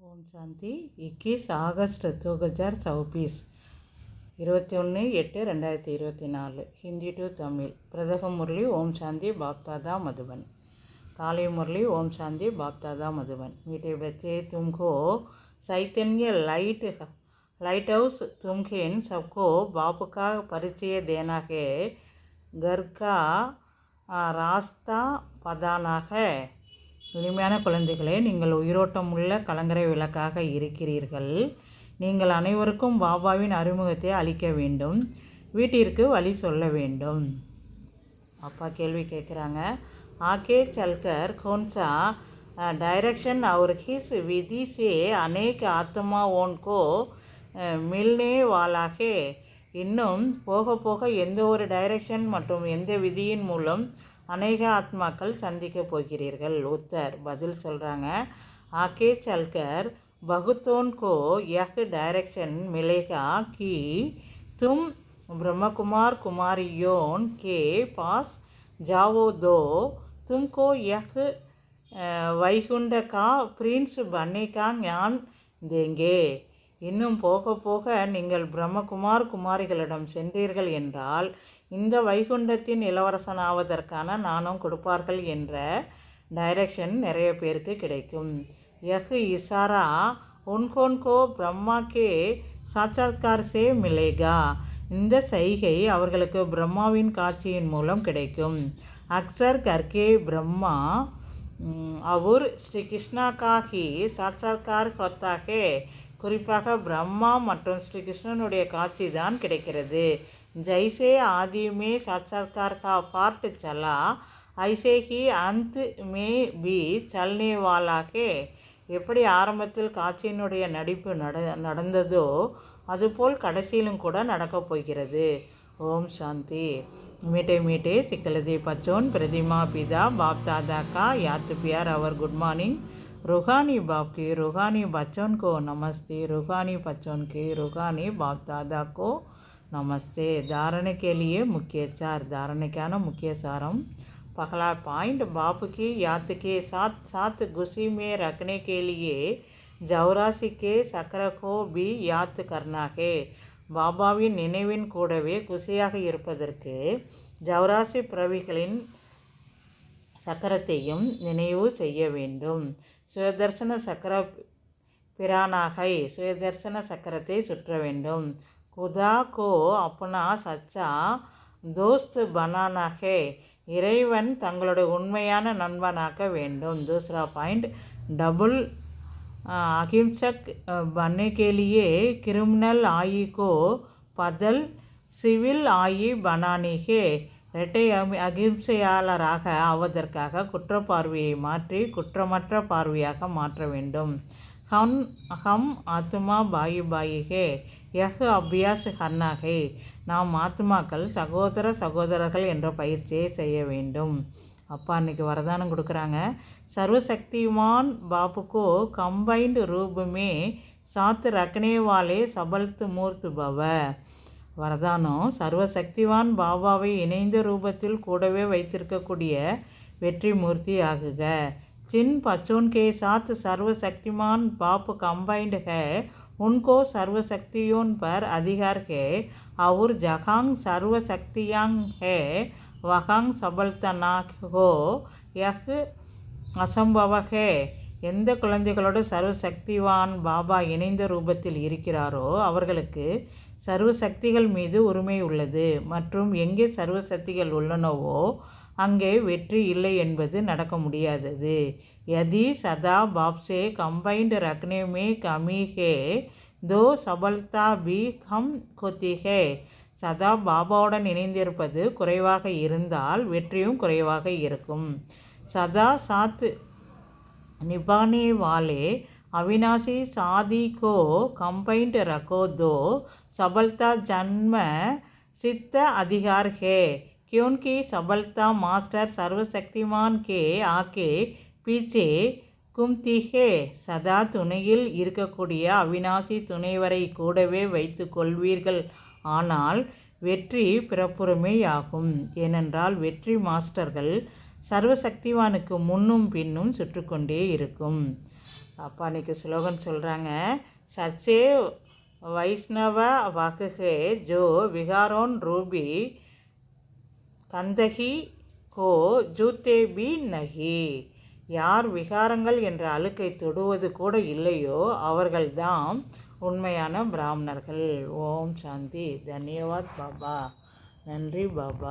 ओम शांति 21 अगस्त 2024 21/8/2024 हिंदी टू तमिल प्रदक मुरली ओम शांति बापदादा मधुबन काली मुरली ओम शांति बापदादा मधुबन मीठे बच्चे तुमको चैतन्य लाइट हाउस तुमके इन सबको बाप का परिचय देना है घर का रास्ता बताना है இனிமையான குழந்தைகளே, நீங்கள் உயிரோட்டமுள்ள கலங்கரை விளக்காக இருக்கிறீர்கள். நீங்கள் அனைவருக்கும் பாபாவின் அறிமுகத்தை அளிக்க வேண்டும், வீட்டிற்கு வழி சொல்ல வேண்டும். அப்பா கேள்வி கேட்குறாங்க. ஆகே चलकर कौन सा डायरेक्शन और किस विधि से अनेक आत्माओं को मिलने वाला है? இன்னும் போக போக எந்த ஒரு டைரக்ஷன் மற்றும் எந்த விதியின் மூலம் அநேக ஆத்மாக்கள் சந்திக்க போகிறீர்கள்? உத்தர் பதில் சொல்கிறாங்க. ஆகே चलकर बहुतों को यह डायरेक्शन मिलेगा कि तुम ब्रह्म कुमार कुमारियों के पास जाओ दो तुमको यह வைகுண்ட का प्रिंस बनने का ज्ञान देंगे. இன்னும் போக போக நீங்கள் பிரம்மகுமார் குமாரிகளிடம் சென்றீர்கள் என்றால் இந்த வைகுண்டத்தின் இளவரசனாவதற்கான நாணம் கொடுப்பார்கள் என்ற டைரக்ஷன் நிறைய பேருக்கு கிடைக்கும். யஹ் இசாரா உன்கோன்கோ பிரம்மா கே சாட்சாத்கார் சே மிலேகா. இந்த சைகை அவர்களுக்கு பிரம்மாவின் காட்சியின் மூலம் கிடைக்கும். அக்சர் கர்கே பிரம்மா அவர் ஸ்ரீ கிருஷ்ணா கா ஹி சாட்சாத்கார் ஹோத்தா ஹே. குறிப்பாக பிரம்மா மற்றும் ஸ்ரீ கிருஷ்ணனுடைய காட்சி தான் கிடைக்கிறது. ஜைசே ஆதிமே சாட்சாத்கார் கா பார்ட் சலா ஐசே ஹி அந்த் மே பி சல்னே வாலா ஹே. எப்படி ஆரம்பத்தில் காட்சியினுடைய நடிப்பு நடந்ததோ அதுபோல் கடைசியிலும் கூட நடக்கப் போகிறது. ஓம் சாந்தி. मीठे मीठे सिकलदे बच्चों प्रतिमा पिता बाप दादा का याद प्यार और गुड मॉर्निंग. रूहानी बाप की रूहानी बच्चों को नमस्ते. रूहानी बच्चों के रूहानी बाप दादा को नमस्ते. धारणा के लिए मुख्य चार. धारणा मुख्य सारम. पहला पॉइंट, बाप की याद के साथ साथ गुस्सी में रखने के लिए 84 के சக்கர को भी याद करना है. பாபாவின் நினைவின் கூடவே குசியாக இருப்பதற்கு 84 பிறவிகளின் சக்கரத்தையும் நினைவு செய்ய வேண்டும். சுயதர்சன சக்கர பிரானாகை சுயதர்சன சக்கரத்தை சுற்ற வேண்டும். குதா கோ அப்னா சச்சா தோஸ்த் பனானா ஹே. இறைவன் தங்களுடைய உண்மையான நண்பனாக்க வேண்டும். दूसरा பாயிண்ட், डबल अहिंसक बनने के लिए क्रिमिनल आई को बदल சிவில் ஆயி பனானி ஹே. இரட்டை அகிம்சையாளராக ஆவதற்காக குற்றப்பார்வையை மாற்றி குற்றமற்ற பார்வையாக மாற்ற வேண்டும். ஹம் ஆத்மா பாயி பாயி ஹே யஹ் அபியாஸ் கர்னா ஹே. நாம் ஆத்மாக்கள் சகோதர சகோதரர்கள் என்ற பயிற்சியை செய்ய வேண்டும். அப்பா அன்றைக்கி வரதானம் கொடுக்குறாங்க. सर्वशक्तिमान बाप को कंबाइंड रूप में साथ रखने वाले सबल्त मूर्त भव. வரதானம், சர்வசக்திவான் பாபாவை இணைந்த ரூபத்தில் கூடவே வைத்திருக்கக்கூடிய வெற்றி மூர்த்தி ஆகுக. जिन बच्चों के साथ सर्वशक्तिमान बाप कंबाइंड है उनको सर्वशक्तियों पर अधिकार है और जहाँ सर्वशक्तियाँ है वहाँ सबलता ना हो यह அசம்பவகே. எந்த குழந்தைகளோடு சர்வசக்திவான் பாபா இணைந்த ரூபத்தில் இருக்கிறாரோ அவர்களுக்கு சர்வசக்திகள் மீது உரிமை உள்ளது மற்றும் எங்கே சர்வசக்திகள் உள்ளனவோ அங்கே வெற்றி இல்லை என்பது நடக்க முடியாதது. யதி சதா பாப்சே கம்பைன்ட் ரக்னே மே கமி ஹே தோ சபல்தா பி கம் கொத்தி ஹே. சதா பாபாவுடன் இணைந்திருப்பது குறைவாக இருந்தால் வெற்றியும் குறைவாக இருக்கும். सदा साथ निभाने वाले अविनाशी शादी को कंबाइंड रखो दो सबलता जन्म सिद्ध अधिकार है क्योंकि सबलता मास्टर सर्वशक्तिमान के आके पीछे கும்தி ஹே. சதா துணையில் இருக்கக்கூடிய அவினாசி துணைவரை கூடவே வைத்து கொள்வீர்கள் ஆனால் வெற்றி பிறப்புரிமையாகும். ஏனென்றால் வெற்றி மாஸ்டர்கள் சர்வசக்திவானுக்கு முன்னும் பின்னும் சுற்றுக்கொண்டே இருக்கும். அப்பா அன்றைக்கி ஸ்லோகன் சொல்கிறாங்க, சச்சே வைஷ்ணவ வகுகே ஜோ விகாரோன் ரூபி கந்தகி கோ ஜூத்தே பி நகி. யார் விகாரங்கள் என்ற அழுக்கை தொடுவது கூட இல்லையோ அவர்கள்தான் உண்மையான பிராமணர்கள். ஓம் சாந்தி. தன்யவாத் பாபா. நன்றி பாபா.